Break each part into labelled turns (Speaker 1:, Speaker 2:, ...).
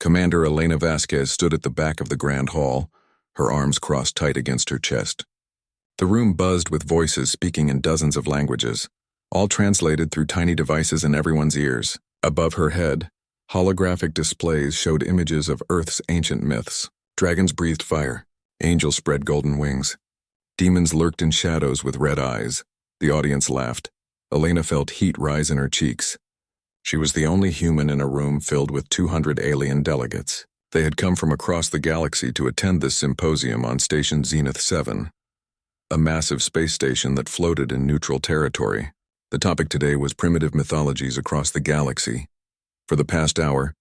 Speaker 1: Commander Elena Vasquez stood at the back of the Grand Hall, her arms crossed tight against her chest. The room buzzed with voices speaking in dozens of languages, all translated through tiny devices in everyone's ears. Above her head, holographic displays showed images of Earth's ancient myths. Dragons breathed fire, angels spread golden wings. Demons lurked in shadows with red eyes. The audience laughed. Elena felt heat rise in her cheeks. She was the only human in a room filled with 200 alien delegates. They had come from across the galaxy to attend this symposium on Station Zenith 7, a massive space station that floated in neutral territory. The topic today was primitive mythologies across the galaxy. For the past hour,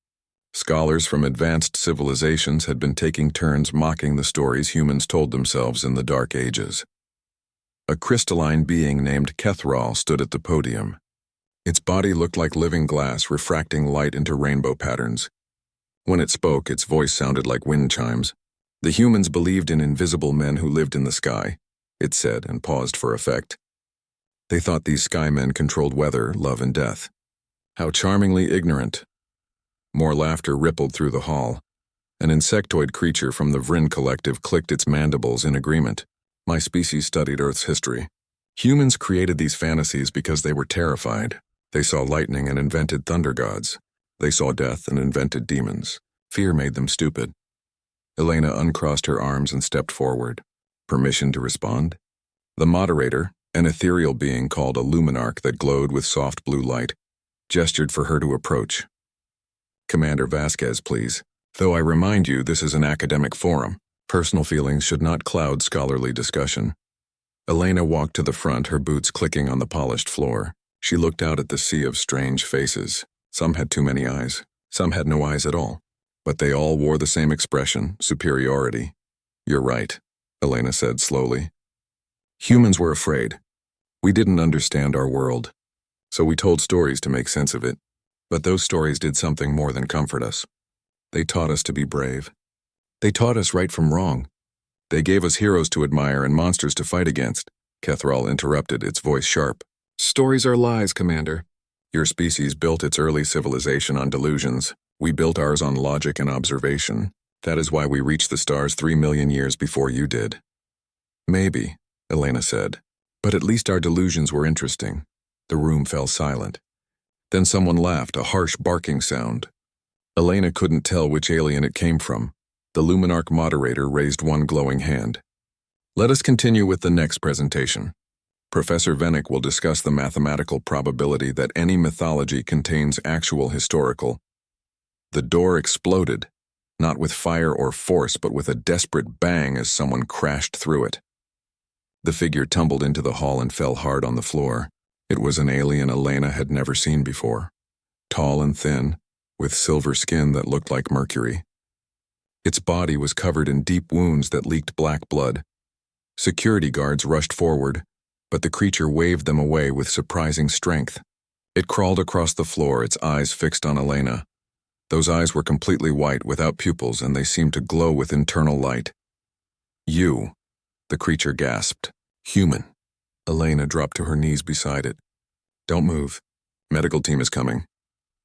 Speaker 1: scholars from advanced civilizations had been taking turns mocking the stories humans told themselves in the Dark Ages. A crystalline being named Kethral stood at the podium. Its body looked like living glass refracting light into rainbow patterns. When it spoke, its voice sounded like wind chimes. The humans believed in invisible men who lived in the sky, it said, and paused for effect. They thought these sky men controlled weather, love, and death. How charmingly ignorant. More laughter rippled through the hall. An insectoid creature from the Vryn collective clicked its mandibles in agreement. My species studied Earth's history. Humans created these fantasies because they were terrified. They saw lightning and invented thunder gods. They saw death and invented demons. Fear made them stupid. Elena uncrossed her arms and stepped forward. Permission to respond? The moderator, an ethereal being called a luminarch that glowed with soft blue light, gestured for her to approach. Commander Vasquez, please. Though I remind you, this is an academic forum. Personal feelings should not cloud scholarly discussion. Elena walked to the front, her boots clicking on the polished floor. She looked out at the sea of strange faces. Some had too many eyes. Some had no eyes at all. But they all wore the same expression, superiority. You're right, Elena said slowly. Humans were afraid. We didn't understand our world. So we told stories to make sense of it. But those stories did something more than comfort us. They taught us to be brave. They taught us right from wrong. They gave us heroes to admire and monsters to fight against. Kethral interrupted, its voice sharp. Stories are lies, Commander. Your species built its early civilization on delusions. We built ours on logic and observation. That is why we reached the stars 3 million years before you did. Maybe, Elena said. But at least our delusions were interesting. The room fell silent. Then someone laughed, a harsh barking sound. Elena couldn't tell which alien it came from. The Luminarch moderator raised one glowing hand. Let us continue with the next presentation. Professor Vennick will discuss the mathematical probability that any mythology contains actual historical. The door exploded, not with fire or force, but with a desperate bang as someone crashed through it. The figure tumbled into the hall and fell hard on the floor. It was an alien Elena had never seen before. Tall and thin, with silver skin that looked like mercury. Its body was covered in deep wounds that leaked black blood. Security guards rushed forward, but the creature waved them away with surprising strength. It crawled across the floor, its eyes fixed on Elena. Those eyes were completely white, without pupils, and they seemed to glow with internal light. You, the creature gasped. Human. Elena dropped to her knees beside it. Don't move. Medical team is coming.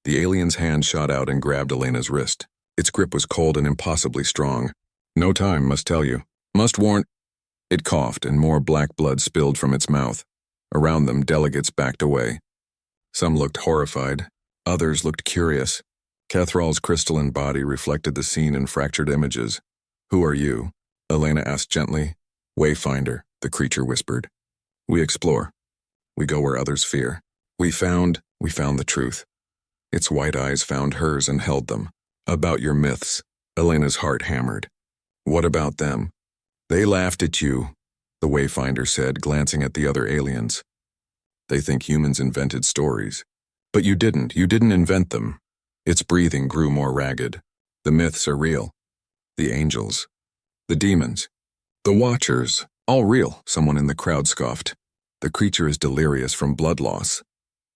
Speaker 1: The alien's hand shot out and grabbed Elena's wrist. Its grip was cold and impossibly strong. No time, must tell you. Must warn. It coughed, and more black blood spilled from its mouth. Around them, delegates backed away. Some looked horrified. Others looked curious. Kethral's crystalline body reflected the scene in fractured images. Who are you? Elena asked gently. Wayfinder, the creature whispered. We explore. We go where others fear. We found the truth. Its white eyes found hers and held them. About your myths, Elena's heart hammered. What about them? They laughed at you, the Wayfinder said, glancing at the other aliens. They think humans invented stories. But you didn't invent them. Its breathing grew more ragged. The myths are real. The angels. The demons. The Watchers. All real, someone in the crowd scoffed. The creature is delirious from blood loss.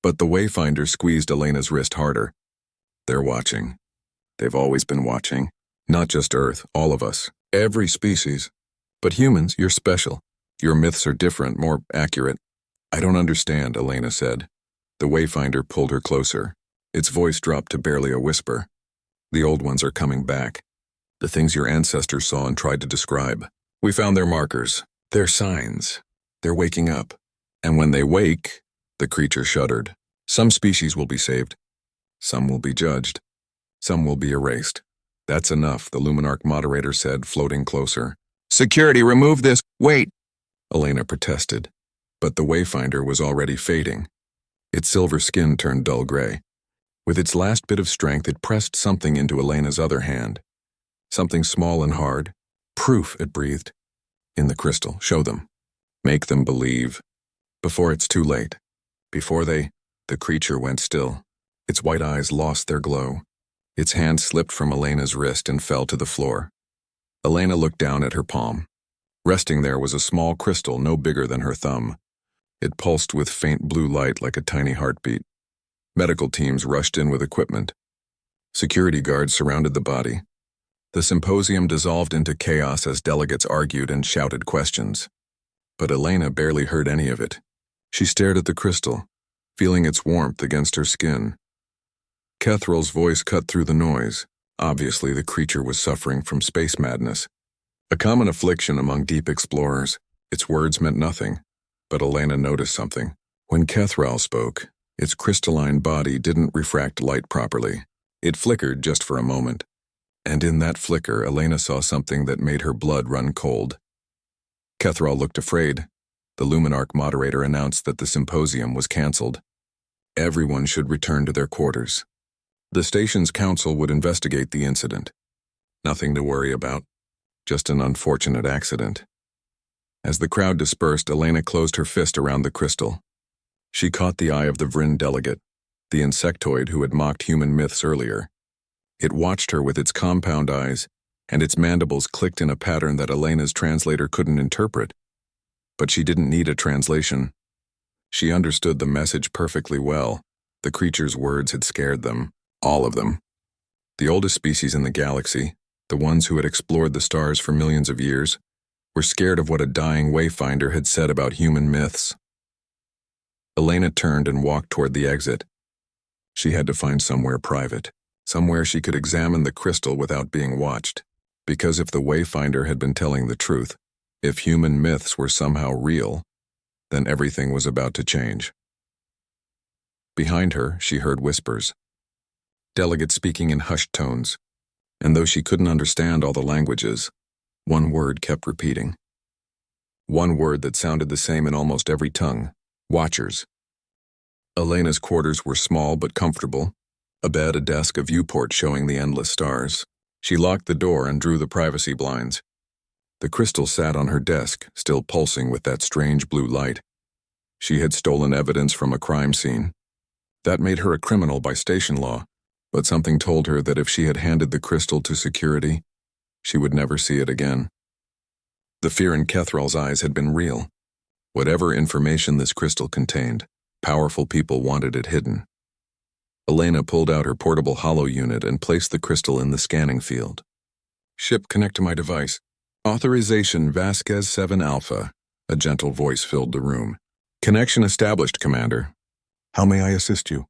Speaker 1: But the Wayfinder squeezed Elena's wrist harder. They're watching. They've always been watching. Not just Earth, all of us. Every species. But humans, you're special. Your myths are different, more accurate. I don't understand, Elena said. The Wayfinder pulled her closer. Its voice dropped to barely a whisper. The old ones are coming back. The things your ancestors saw and tried to describe. We found their markers, their signs. They're waking up. And when they wake, the creature shuddered. Some species will be saved. Some will be judged. Some will be erased. That's enough, the Luminarch moderator said, floating closer. Security, remove this. Wait! Elena protested. But the Wayfinder was already fading. Its silver skin turned dull gray. With its last bit of strength, it pressed something into Elena's other hand. Something small and hard. Proof, it breathed. In the crystal. Show them. Make them believe. Before it's too late. Before the creature went still. Its white eyes lost their glow. Its hand slipped from Elena's wrist and fell to the floor. Elena looked down at her palm. Resting there was a small crystal no bigger than her thumb. It pulsed with faint blue light like a tiny heartbeat. Medical teams rushed in with equipment. Security guards surrounded the body. The symposium dissolved into chaos as delegates argued and shouted questions. But Elena barely heard any of it. She stared at the crystal, feeling its warmth against her skin. Kethral's voice cut through the noise. Obviously, the creature was suffering from space madness. A common affliction among deep explorers. Its words meant nothing. But Elena noticed something. When Kethral spoke, its crystalline body didn't refract light properly. It flickered just for a moment. And in that flicker, Elena saw something that made her blood run cold. Kethral looked afraid. The Luminarch moderator announced that the symposium was cancelled. Everyone should return to their quarters. The station's council would investigate the incident. Nothing to worry about. Just an unfortunate accident. As the crowd dispersed, Elena closed her fist around the crystal. She caught the eye of the Vryn delegate, the insectoid who had mocked human myths earlier. It watched her with its compound eyes, and its mandibles clicked in a pattern that Elena's translator couldn't interpret. But she didn't need a translation. She understood the message perfectly well. The creature's words had scared them, all of them. The oldest species in the galaxy, the ones who had explored the stars for millions of years, were scared of what a dying Wayfinder had said about human myths. Elena turned and walked toward the exit. She had to find somewhere private, somewhere she could examine the crystal without being watched. Because if the Wayfinder had been telling the truth, if human myths were somehow real, then everything was about to change. Behind her, she heard whispers. Delegates speaking in hushed tones, and though she couldn't understand all the languages, one word kept repeating. One word that sounded the same in almost every tongue. Watchers. Elena's quarters were small but comfortable. A bed, a desk, a viewport showing the endless stars. She locked the door and drew the privacy blinds. The crystal sat on her desk, still pulsing with that strange blue light. She had stolen evidence from a crime scene. That made her a criminal by station law, but something told her that if she had handed the crystal to security, she would never see it again. The fear in Kethral's eyes had been real. Whatever information this crystal contained, powerful people wanted it hidden. Elena pulled out her portable holo unit and placed the crystal in the scanning field. Ship, connect to my device. Authorization Vasquez 7 Alpha. A gentle voice filled the room. Connection established, Commander. How may I assist you?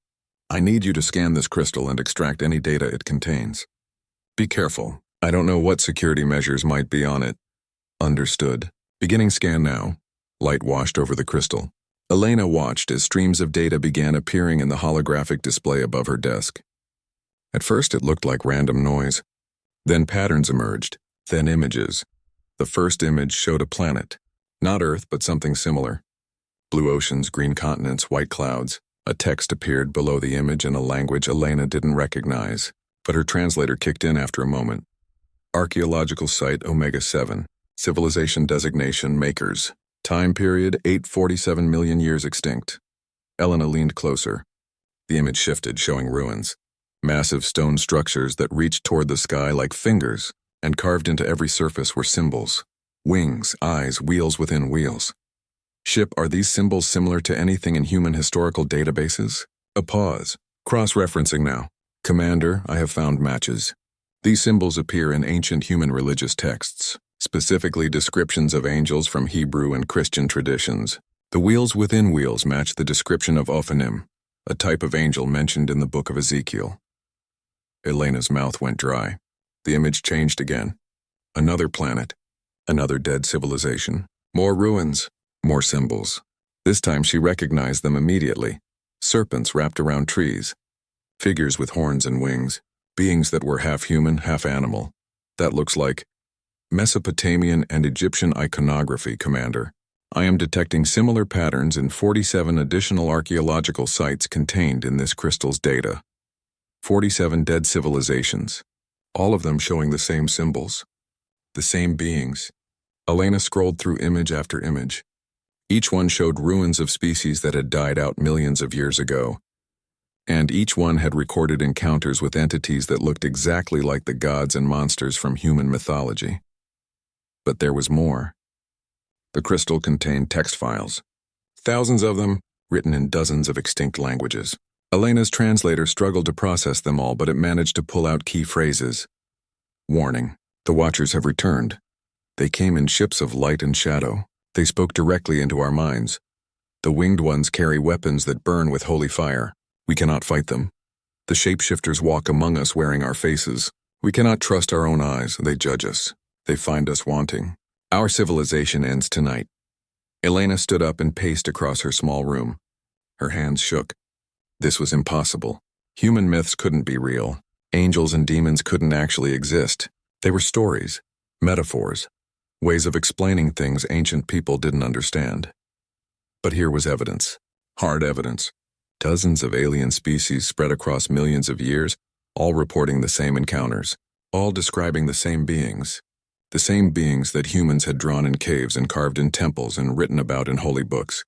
Speaker 1: I need you to scan this crystal and extract any data it contains. Be careful. I don't know what security measures might be on it. Understood. Beginning scan now. Light washed over the crystal. Elena watched as streams of data began appearing in the holographic display above her desk. At first it looked like random noise. Then patterns emerged, then images. The first image showed a planet. Not Earth, but something similar. Blue oceans, green continents, white clouds. A text appeared below the image in a language Elena didn't recognize, but her translator kicked in after a moment. Archaeological site Omega 7. Civilization designation Makers. Time period 847 million years extinct. Elena leaned closer. The image shifted, showing ruins. Massive stone structures that reached toward the sky like fingers, and carved into every surface were symbols. Wings, eyes, wheels within wheels. Ship, are these symbols similar to anything in human historical databases? A pause. Cross-referencing now. Commander, I have found matches. These symbols appear in ancient human religious texts, specifically descriptions of angels from Hebrew and Christian traditions. The wheels within wheels match the description of Ophanim, a type of angel mentioned in the book of Ezekiel. Elena's mouth went dry. The image changed again. Another planet. Another dead civilization. More ruins. More symbols. This time she recognized them immediately. Serpents wrapped around trees. Figures with horns and wings. Beings that were half human, half animal. That looks like Mesopotamian and Egyptian iconography, Commander. I am detecting similar patterns in 47 additional archaeological sites contained in this crystal's data. 47 dead civilizations. All of them showing the same symbols. The same beings. Elena scrolled through image after image. Each one showed ruins of species that had died out millions of years ago. And each one had recorded encounters with entities that looked exactly like the gods and monsters from human mythology. But there was more. The crystal contained text files. Thousands of them, written in dozens of extinct languages. Elena's translator struggled to process them all, but it managed to pull out key phrases. Warning, the Watchers have returned. They came in ships of light and shadow. They spoke directly into our minds. The winged ones carry weapons that burn with holy fire. We cannot fight them. The shapeshifters walk among us wearing our faces. We cannot trust our own eyes. They judge us. They find us wanting. Our civilization ends tonight. Elena stood up and paced across her small room. Her hands shook. This was impossible. Human myths couldn't be real. Angels and demons couldn't actually exist. They were stories, metaphors, ways of explaining things ancient people didn't understand. But here was evidence. Hard evidence. Dozens of alien species spread across millions of years, all reporting the same encounters, all describing the same beings. The same beings that humans had drawn in caves and carved in temples and written about in holy books.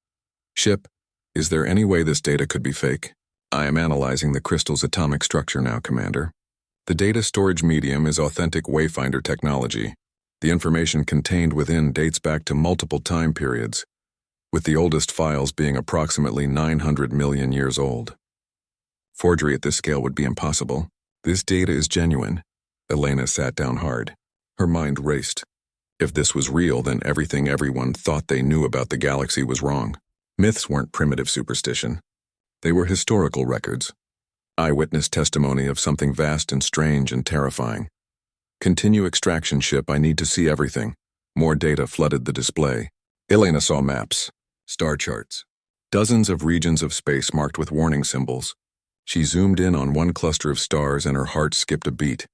Speaker 1: Ship, is there any way this data could be fake? I am analyzing the crystal's atomic structure now, Commander. The data storage medium is authentic Wayfinder technology. The information contained within dates back to multiple time periods, with the oldest files being approximately 900 million years old. Forgery at this scale would be impossible. This data is genuine. Elena sat down hard. Her mind raced. If this was real, then everything everyone thought they knew about the galaxy was wrong. Myths weren't primitive superstition. They were historical records. Eyewitness testimony of something vast and strange and terrifying. Continue extraction, ship. I need to see everything. More data flooded the display. Elena saw maps, star charts, dozens of regions of space marked with warning symbols. She zoomed in on one cluster of stars and her heart skipped a beat.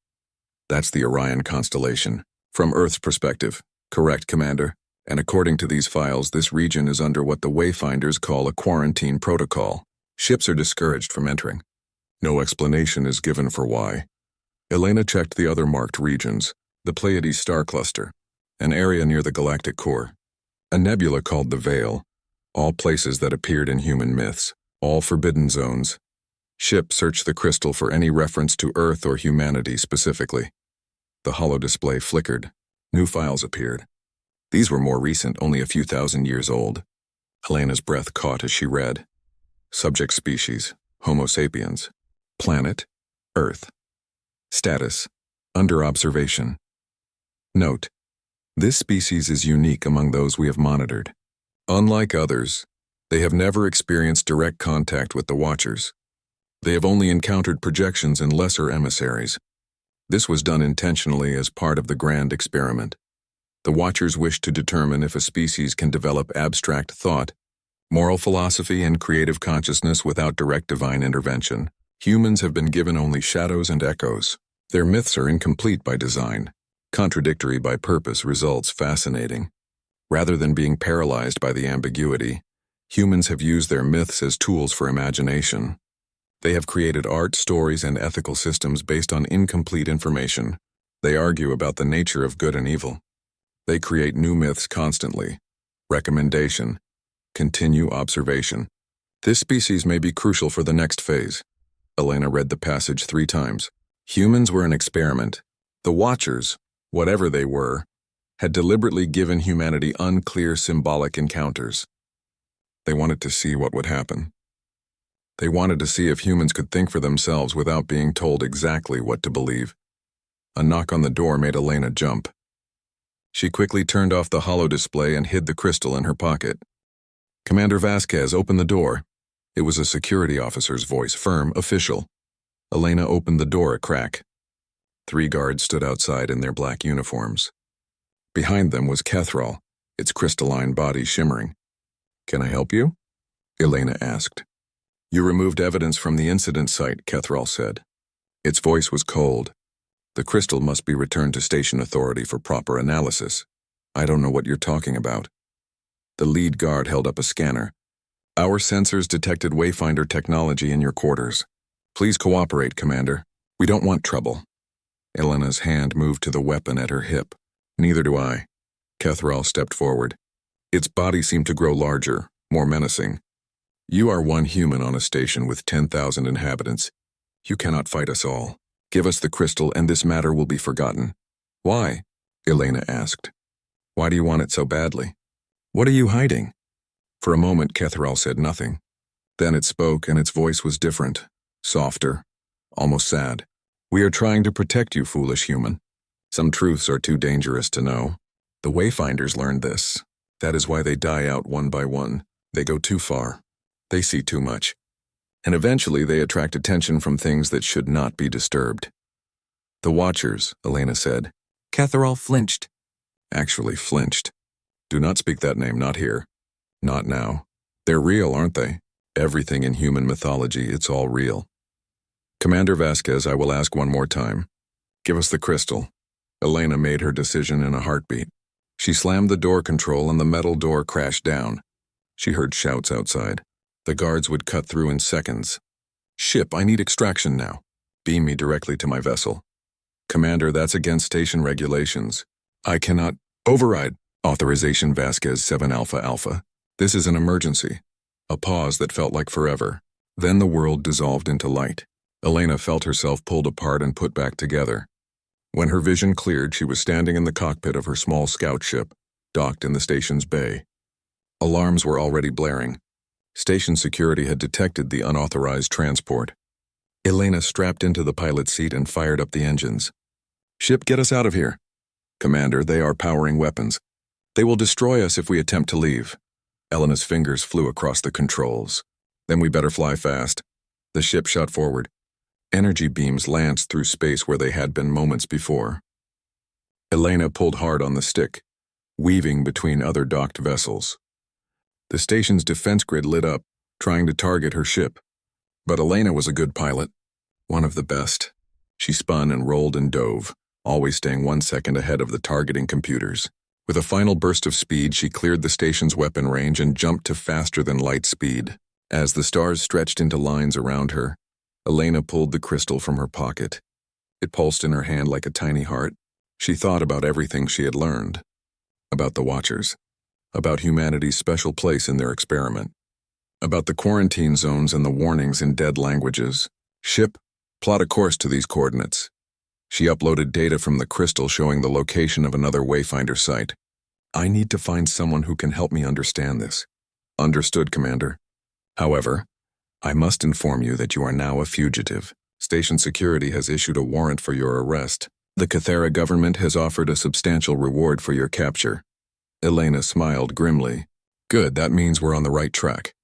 Speaker 1: That's the Orion constellation. From Earth's perspective. Correct, Commander. And according to these files, this region is under what the Wayfinders call a quarantine protocol. Ships are discouraged from entering. No explanation is given for why. Elena checked the other marked regions, the Pleiades star cluster, an area near the galactic core, a nebula called the Veil, all places that appeared in human myths, all forbidden zones. Ship searched the crystal for any reference to Earth or humanity specifically. The holodisplay flickered. New files appeared. These were more recent, only a few thousand years old. Elena's breath caught as she read. Subject species, Homo sapiens. Planet, Earth. Status, under observation. Note, this species is unique among those we have monitored. Unlike others, they have never experienced direct contact with the Watchers. They have only encountered projections and lesser emissaries. This was done intentionally as part of the grand experiment. The Watchers wish to determine if a species can develop abstract thought, moral philosophy, and creative consciousness without direct divine intervention. Humans have been given only shadows and echoes. Their myths are incomplete by design. Contradictory by purpose results fascinating. Rather than being paralyzed by the ambiguity, humans have used their myths as tools for imagination. They have created art, stories, and ethical systems based on incomplete information. They argue about the nature of good and evil. They create new myths constantly. Recommendation: continue observation. This species may be crucial for the next phase. Elena read the passage 3 times. Humans were an experiment. The Watchers, whatever they were, had deliberately given humanity unclear symbolic encounters. They wanted to see what would happen. They wanted to see if humans could think for themselves without being told exactly what to believe. A knock on the door made Elena jump. She quickly turned off the holodisplay and hid the crystal in her pocket. Commander Vasquez, open the door. It was a security officer's voice, firm, official. Elena opened the door a crack. 3 guards stood outside in their black uniforms. Behind them was Kethral, its crystalline body shimmering. "Can I help you?" Elena asked. "You removed evidence from the incident site," Kethral said. Its voice was cold. "The crystal must be returned to Station Authority for proper analysis." "I don't know what you're talking about." The lead guard held up a scanner. "Our sensors detected Wayfinder technology in your quarters. Please cooperate, Commander. We don't want trouble." Elena's hand moved to the weapon at her hip. "Neither do I." Kethral stepped forward. Its body seemed to grow larger, more menacing. "You are one human on a station with 10,000 inhabitants. You cannot fight us all. Give us the crystal and this matter will be forgotten." "Why?" Elena asked. "Why do you want it so badly? What are you hiding?" For a moment, Kethral said nothing. Then it spoke, and its voice was different, softer, almost sad. "We are trying to protect you, foolish human. Some truths are too dangerous to know. The Wayfinders learned this. That is why they die out one by one. They go too far. They see too much. And eventually they attract attention from things that should not be disturbed." "The Watchers," Elena said.
Speaker 2: Kethral flinched.
Speaker 1: Actually flinched. "Do not speak that name, not here. Not now. They're real, aren't they? Everything in human mythology, it's all real." "Commander Vasquez, I will ask one more time. Give us the crystal." Elena made her decision in a heartbeat. She slammed the door control and the metal door crashed down. She heard shouts outside. The guards would cut through in seconds. "Ship, I need extraction now. Beam me directly to my vessel." "Commander, that's against station regulations. I cannot." "Override. Authorization Vasquez 7 Alpha Alpha. This is an emergency." A pause that felt like forever. Then the world dissolved into light. Elena felt herself pulled apart and put back together. When her vision cleared, she was standing in the cockpit of her small scout ship, docked in the station's bay. Alarms were already blaring. Station security had detected the unauthorized transport. Elena strapped into the pilot's seat and fired up the engines. "Ship, get us out of here." "Commander, they are powering weapons. They will destroy us if we attempt to leave." Elena's fingers flew across the controls. "Then we better fly fast." The ship shot forward. Energy beams lanced through space where they had been moments before. Elena pulled hard on the stick, weaving between other docked vessels. The station's defense grid lit up, trying to target her ship. But Elena was a good pilot, one of the best. She spun and rolled and dove, always staying 1 second ahead of the targeting computers. With a final burst of speed, she cleared the station's weapon range and jumped to faster than light speed. As the stars stretched into lines around her, Elena pulled the crystal from her pocket. It pulsed in her hand like a tiny heart. She thought about everything she had learned. About the Watchers. About humanity's special place in their experiment. About the quarantine zones and the warnings in dead languages. "Ship, plot a course to these coordinates." She uploaded data from the crystal showing the location of another Wayfinder site. "I need to find someone who can help me understand this." "Understood, Commander. However, I must inform you that you are now a fugitive. Station security has issued a warrant for your arrest. The Cathera government has offered a substantial reward for your capture." Elena smiled grimly. "Good, that means we're on the right track.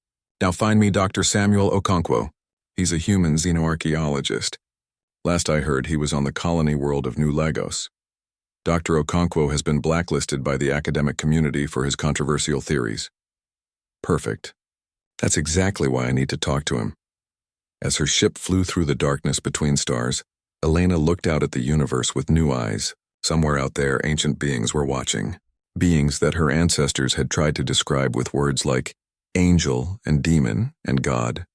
Speaker 1: Now find me Dr. Samuel Okonkwo. He's a human xenoarchaeologist. Last I heard, he was on the colony world of New Lagos. Dr. Okonkwo has been blacklisted by the academic community for his controversial theories." "Perfect. That's exactly why I need to talk to him." As her ship flew through the darkness between stars, Elena looked out at the universe with new eyes. Somewhere out there, ancient beings were watching. Beings that her ancestors had tried to describe with words like angel and demon and God.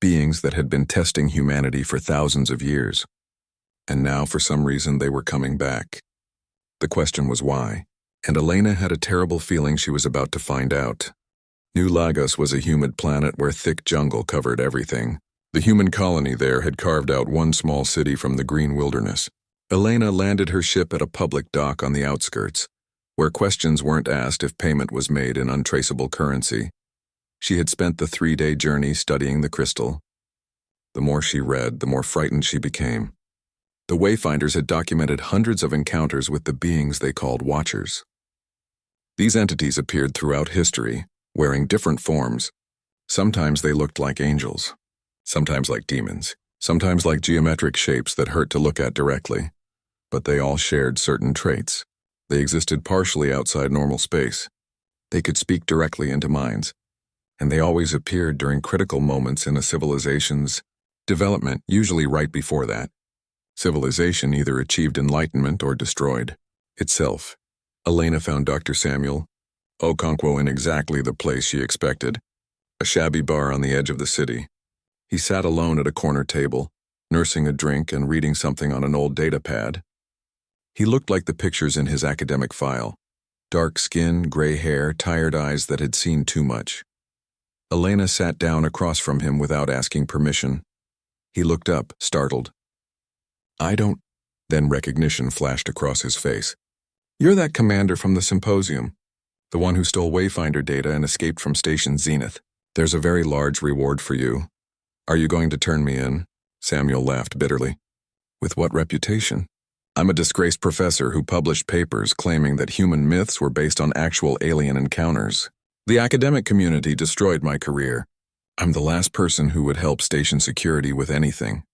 Speaker 1: Beings that had been testing humanity for thousands of years. And now, for some reason, they were coming back. The question was why, and Elena had a terrible feeling she was about to find out. New Lagos was a humid planet where thick jungle covered everything. The human colony there had carved out one small city from the green wilderness. Elena landed her ship at a public dock on the outskirts, where questions weren't asked if payment was made in untraceable currency. She had spent the 3-day journey studying the crystal. The more she read, the more frightened she became. The Wayfinders had documented hundreds of encounters with the beings they called Watchers. These entities appeared throughout history, wearing different forms. Sometimes they looked like angels, sometimes like demons, sometimes like geometric shapes that hurt to look at directly, but they all shared certain traits. They existed partially outside normal space. They could speak directly into minds, and they always appeared during critical moments in a civilization's development, usually right before that. Civilization either achieved enlightenment or destroyed itself. Elena found Dr. Samuel Okonkwo in exactly the place she expected, a shabby bar on the edge of the city. He sat alone at a corner table, nursing a drink and reading something on an old data pad. He looked like the pictures in his academic file. Dark skin, gray hair, tired eyes that had seen too much. Elena sat down across from him without asking permission. He looked up, startled. "I don't—" Then recognition flashed across his face. "You're that commander from the symposium, the one who stole Wayfinder data and escaped from Station Zenith. There's a very large reward for you. Are you going to turn me in?" Samuel laughed bitterly. "With what reputation? I'm a disgraced professor who published papers claiming that human myths were based on actual alien encounters. The academic community destroyed my career. I'm the last person who would help station security with anything."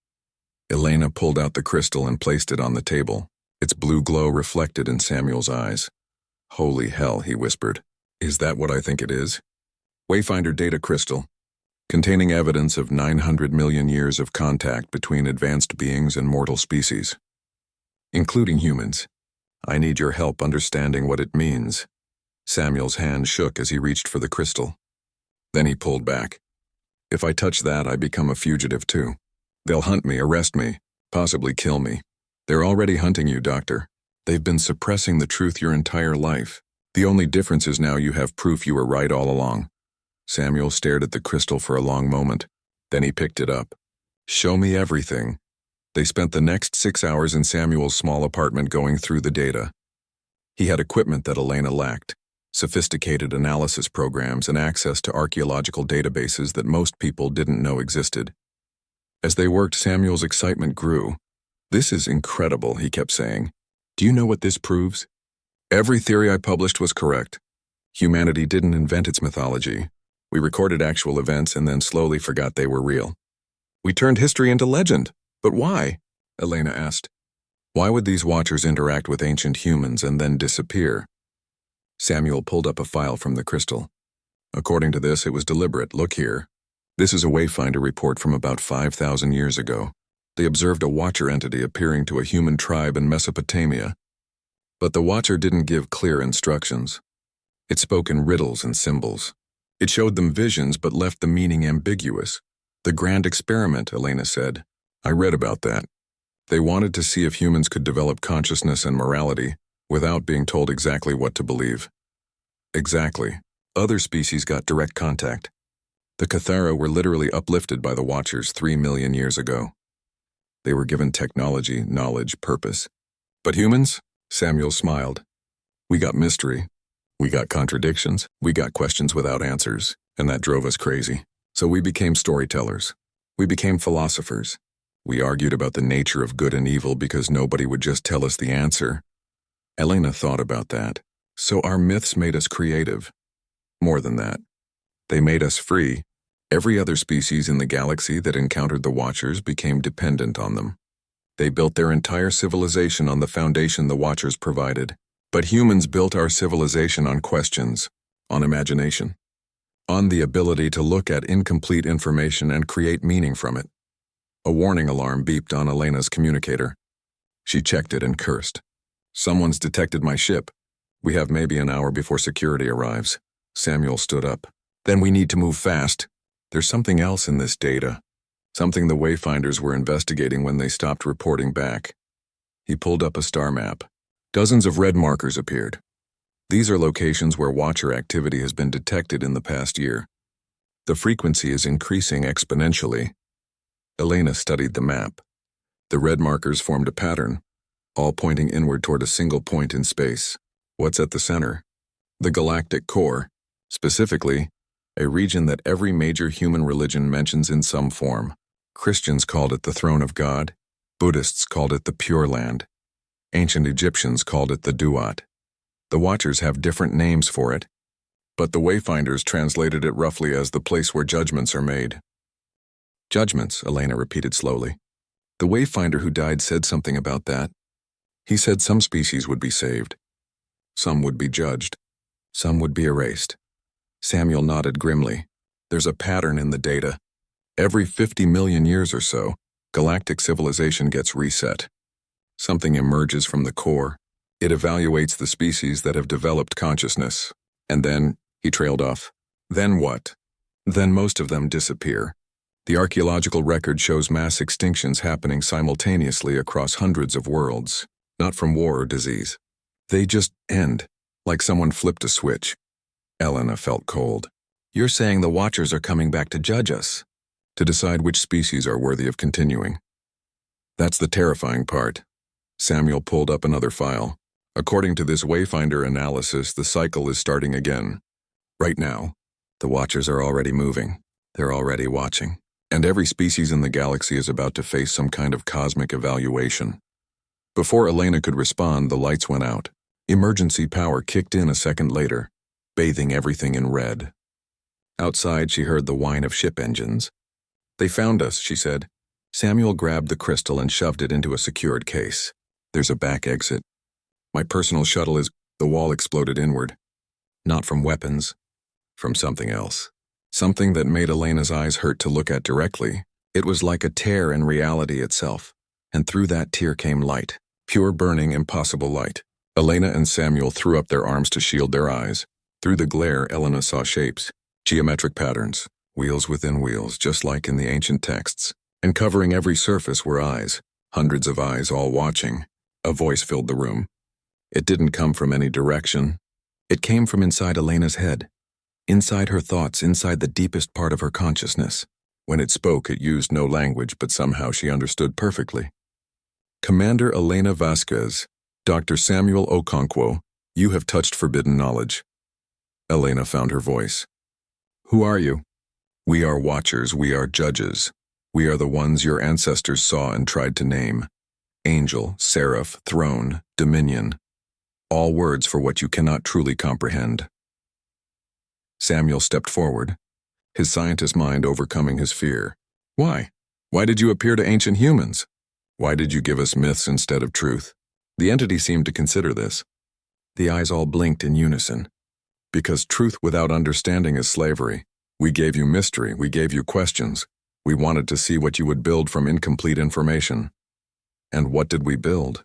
Speaker 1: Elena pulled out the crystal and placed it on the table. Its blue glow reflected in Samuel's eyes. "Holy hell," he whispered. "Is that what I think it is?" Wayfinder data crystal, containing evidence of 900 million years of contact between advanced beings and mortal species, including humans. I need your help understanding what it means." Samuel's hand shook as he reached for the crystal. Then he pulled back. "If I touch that, I become a fugitive too. They'll hunt me, arrest me, possibly kill me. They're already hunting you, Doctor. They've been suppressing the truth your entire life. The only difference is now you have proof you were right all along." Samuel stared at the crystal for a long moment. Then he picked it up. "Show me everything." They spent the next 6 hours in Samuel's small apartment going through the data. He had equipment that Elena lacked, sophisticated analysis programs and access to archaeological databases that most people didn't know existed. As they worked, Samuel's excitement grew. "This is incredible," he kept saying. "Do you know what this proves? Every theory I published was correct. Humanity didn't invent its mythology. We recorded actual events and then slowly forgot they were real. We turned history into legend. But why?" Elena asked. "Why would these watchers interact with ancient humans and then disappear?" Samuel pulled up a file from the crystal. "According to this, it was deliberate. Look here. This is a Wayfinder report from about 5,000 years ago. They observed a watcher entity appearing to a human tribe in Mesopotamia. But the watcher didn't give clear instructions. It spoke in riddles and symbols. It showed them visions but left the meaning ambiguous. The grand experiment," Elena said. "I read about that. They wanted to see if humans could develop consciousness and morality without being told exactly what to believe." "Exactly. Other species got direct contact. The Cathara were literally uplifted by the Watchers 3 million years ago. They were given technology, knowledge, purpose. But humans?" Samuel smiled. "We got mystery. We got contradictions. We got questions without answers, and that drove us crazy. So we became storytellers. We became philosophers. We argued about the nature of good and evil because nobody would just tell us the answer." Elena thought about that. "So our myths made us creative. More than that. They made us free. Every other species in the galaxy that encountered the Watchers became dependent on them. They built their entire civilization on the foundation the Watchers provided. But humans built our civilization on questions, on imagination, on the ability to look at incomplete information and create meaning from it." A warning alarm beeped on Elena's communicator. She checked it and cursed. "Someone's detected my ship. We have maybe an hour before security arrives." Samuel stood up. "Then we need to move fast. There's something else in this data. Something the Wayfinders were investigating when they stopped reporting back." He pulled up a star map. Dozens of red markers appeared. These are locations where Watcher activity has been detected in the past year. The frequency is increasing exponentially. Elena studied the map. The red markers formed a pattern, all pointing inward toward a single point in space. What's at the center? The galactic core, specifically, a region that every major human religion mentions in some form. Christians called it the throne of God. Buddhists called it the Pure Land. Ancient Egyptians called it the Duat. The Watchers have different names for it, but the Wayfinders translated it roughly as the place where judgments are made. Judgments, Elena repeated slowly. The Wayfinder who died said something about that. He said some species would be saved. Some would be judged. Some would be erased. Samuel nodded grimly. There's a pattern in the data. Every 50 million years or so, galactic civilization gets reset. Something emerges from the core. It evaluates the species that have developed consciousness. And then, he trailed off. Then what? Then most of them disappear. The archaeological record shows mass extinctions happening simultaneously across hundreds of worlds, not from war or disease. They just end, like someone flipped a switch. Elena felt cold. You're saying the Watchers are coming back to judge us? To decide which species are worthy of continuing. That's the terrifying part. Samuel pulled up another file. According to this Wayfinder analysis, the cycle is starting again. Right now, the Watchers are already moving. They're already watching. And every species in the galaxy is about to face some kind of cosmic evaluation. Before Elena could respond, the lights went out. Emergency power kicked in a second later, bathing everything in red. Outside, she heard the whine of ship engines. They found us, she said. Samuel grabbed the crystal and shoved it into a secured case. There's a back exit. My personal shuttle is... The wall exploded inward. Not from weapons. From something else. Something that made Elena's eyes hurt to look at directly. It was like a tear in reality itself. And through that tear came light. Pure burning, impossible light. Elena and Samuel threw up their arms to shield their eyes. Through the glare, Elena saw shapes. Geometric patterns. Wheels within wheels, just like in the ancient texts. And covering every surface were eyes. Hundreds of eyes, all watching. A voice filled the room. It didn't come from any direction. It came from inside Elena's head. Inside her thoughts, inside the deepest part of her consciousness. When it spoke, it used no language, but somehow she understood perfectly. Commander Elena Vasquez, Dr. Samuel Okonkwo, you have touched forbidden knowledge. Elena found her voice. Who are you? We are watchers, we are judges. We are the ones your ancestors saw and tried to name. Angel, seraph, throne, dominion. All words for what you cannot truly comprehend. Samuel stepped forward, his scientist mind overcoming his fear. Why? Why did you appear to ancient humans? Why did you give us myths instead of truth? The entity seemed to consider this. The eyes all blinked in unison. Because truth without understanding is slavery. We gave you mystery, we gave you questions. We wanted to see what you would build from incomplete information. And what did we build?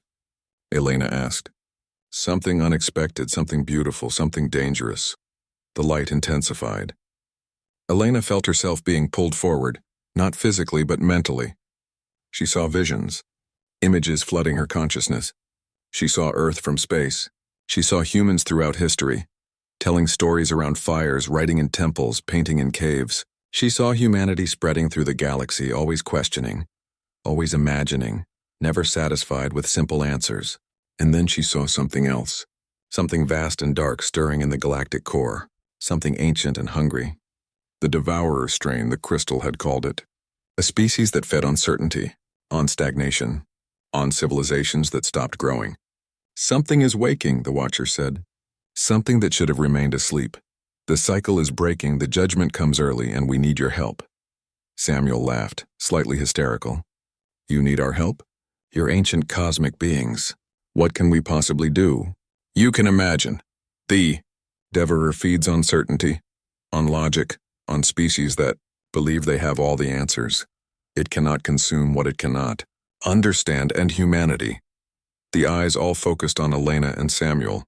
Speaker 1: Elena asked. Something unexpected, something beautiful, something dangerous. The light intensified. Elena felt herself being pulled forward, not physically but mentally. She saw visions, images flooding her consciousness. She saw Earth from space. She saw humans throughout history, telling stories around fires, writing in temples, painting in caves. She saw humanity spreading through the galaxy, always questioning, always imagining, never satisfied with simple answers. And then she saw something else, something vast and dark stirring in the galactic core, something ancient and hungry. The devourer strain, the crystal had called it. A species that fed on certainty, on stagnation, on civilizations that stopped growing. Something is waking, the Watcher said. Something that should have remained asleep. The cycle is breaking, the judgment comes early, and we need your help. Samuel laughed, slightly hysterical. You need our help? You're ancient cosmic beings. What can we possibly do? You can imagine. The devourer feeds on certainty, on logic, on species that believe they have all the answers. It cannot consume what it cannot understand, and humanity. The eyes all focused on Elena and Samuel.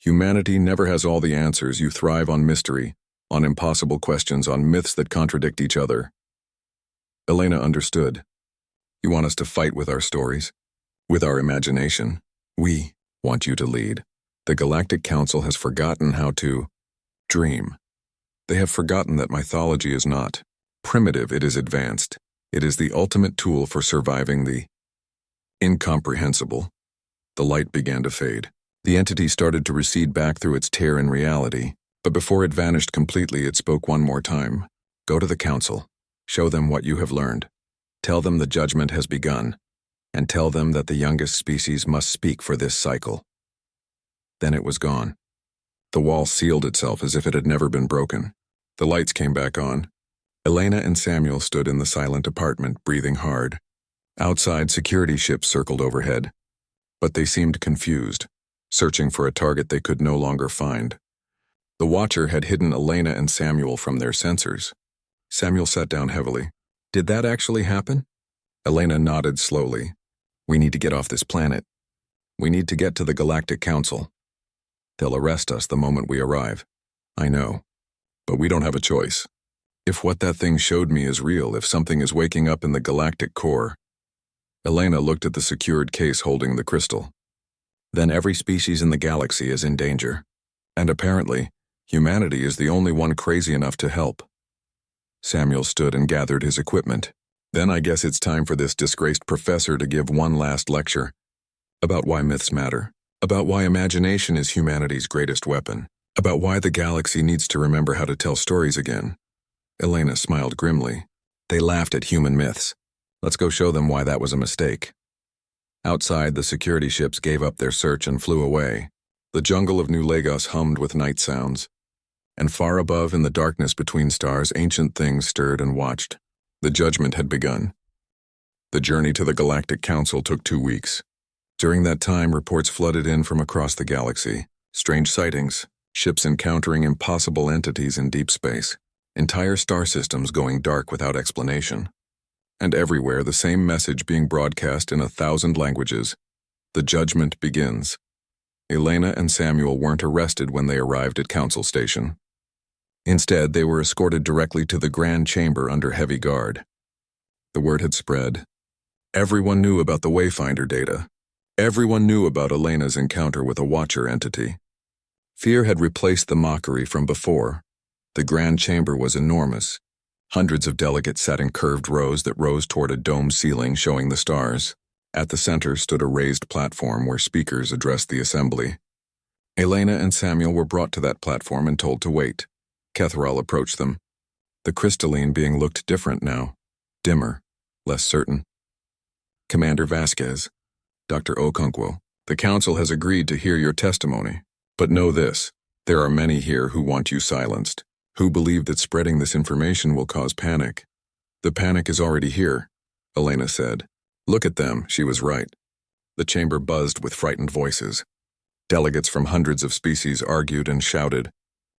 Speaker 1: Humanity never has all the answers. You thrive on mystery, on impossible questions, on myths that contradict each other. Elena understood. You want us to fight with our stories, with our imagination. We want you to lead. The Galactic Council has forgotten how to dream. They have forgotten that mythology is not primitive, it is advanced. It is the ultimate tool for surviving the incomprehensible. The light began to fade. The entity started to recede back through its tear in reality, but before it vanished completely, it spoke one more time. Go to the Council. Show them what you have learned. Tell them the judgment has begun, and tell them that the youngest species must speak for this cycle. Then it was gone. The wall sealed itself as if it had never been broken. The lights came back on. Elena and Samuel stood in the silent apartment, breathing hard. Outside, security ships circled overhead, but they seemed confused, searching for a target they could no longer find. The Watcher had hidden Elena and Samuel from their sensors. Samuel sat down heavily. Did that actually happen? Elena nodded slowly. We need to get off this planet. We need to get to the Galactic Council. They'll arrest us the moment we arrive. I know. But we don't have a choice. If what that thing showed me is real, if something is waking up in the galactic core. Elena looked at the secured case holding the crystal. Then every species in the galaxy is in danger. And apparently, humanity is the only one crazy enough to help. Samuel stood and gathered his equipment. Then I guess it's time for this disgraced professor to give one last lecture. About why myths matter. About why imagination is humanity's greatest weapon. About why the galaxy needs to remember how to tell stories again. Elena smiled grimly. They laughed at human myths. Let's go show them why that was a mistake. Outside, the security ships gave up their search and flew away. The jungle of New Lagos hummed with night sounds. And far above, in the darkness between stars, ancient things stirred and watched. The judgment had begun. The journey to the Galactic Council took 2 weeks. During that time, reports flooded in from across the galaxy. Strange sightings, ships encountering impossible entities in deep space, entire star systems going dark without explanation. And everywhere, the same message being broadcast in 1,000 languages. The judgment begins. Elena and Samuel weren't arrested when they arrived at Council Station. Instead, they were escorted directly to the Grand Chamber under heavy guard. The word had spread. Everyone knew about the Wayfinder data. Everyone knew about Elena's encounter with a Watcher entity. Fear had replaced the mockery from before. The Grand Chamber was enormous. Hundreds of delegates sat in curved rows that rose toward a dome ceiling showing the stars. At the center stood a raised platform where speakers addressed the assembly. Elena and Samuel were brought to that platform and told to wait. Kethral approached them. The crystalline being looked different now. Dimmer, less certain. Commander Vasquez, Dr. Okonkwo, the council has agreed to hear your testimony. But know this, there are many here who want you silenced, who believe that spreading this information will cause panic. The panic is already here, Elena said. Look at them, she was right. The chamber buzzed with frightened voices. Delegates from hundreds of species argued and shouted.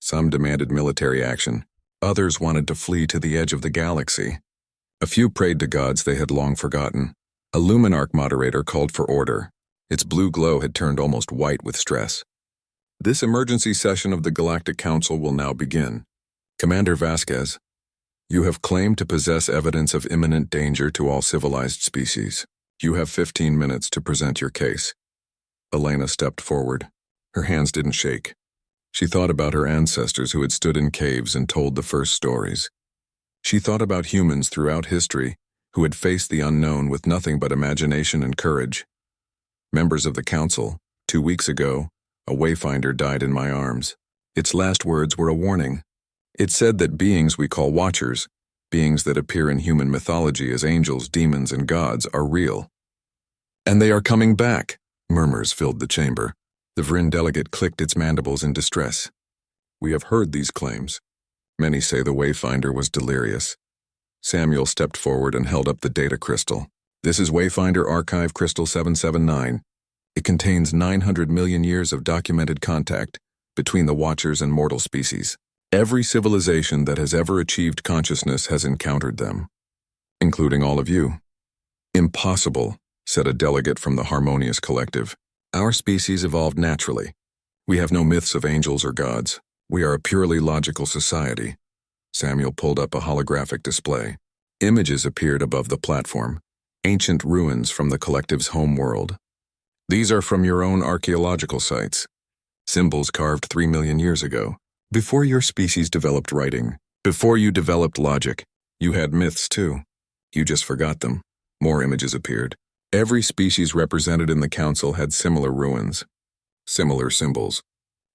Speaker 1: Some demanded military action. Others wanted to flee to the edge of the galaxy. A few prayed to gods they had long forgotten. A Luminarch moderator called for order. Its blue glow had turned almost white with stress. This emergency session of the Galactic Council will now begin. Commander Vasquez, you have claimed to possess evidence of imminent danger to all civilized species. You have 15 minutes to present your case. Elena stepped forward. Her hands didn't shake. She thought about her ancestors who had stood in caves and told the first stories. She thought about humans throughout history who had faced the unknown with nothing but imagination and courage. Members of the council, 2 weeks ago, a Wayfinder died in my arms. Its last words were a warning. It said that beings we call Watchers, beings that appear in human mythology as angels, demons, and gods, are real. And they are coming back, murmurs filled the chamber. The Vryn delegate clicked its mandibles in distress. We have heard these claims. Many say the Wayfinder was delirious. Samuel stepped forward and held up the data crystal. This is Wayfinder Archive Crystal 779. It contains 900 million years of documented contact between the Watchers and mortal species. Every civilization that has ever achieved consciousness has encountered them, including all of you. Impossible, said a delegate from the Harmonious Collective. Our species evolved naturally. We have no myths of angels or gods. We are a purely logical society. Samuel pulled up a holographic display. Images appeared above the platform, ancient ruins from the collective's home world. These are from your own archaeological sites. Symbols carved 3 million years ago. Before your species developed writing, before you developed logic, you had myths too. You just forgot them. More images appeared. Every species represented in the council had similar ruins, similar symbols,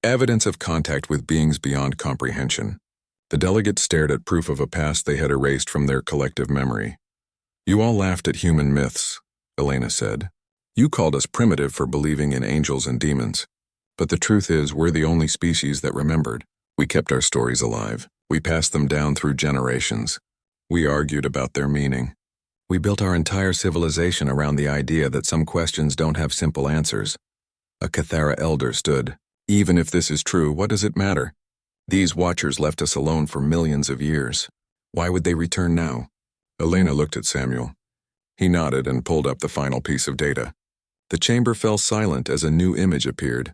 Speaker 1: evidence of contact with beings beyond comprehension. The delegates stared at proof of a past they had erased from their collective memory. You all laughed at human myths, Elena said. You called us primitive for believing in angels and demons. But the truth is, we're the only species that remembered. We kept our stories alive. We passed them down through generations. We argued about their meaning. We built our entire civilization around the idea that some questions don't have simple answers. A Cathara elder stood. Even if this is true, what does it matter? These watchers left us alone for millions of years. Why would they return now? Elena looked at Samuel. He nodded and pulled up the final piece of data. The chamber fell silent as a new image appeared.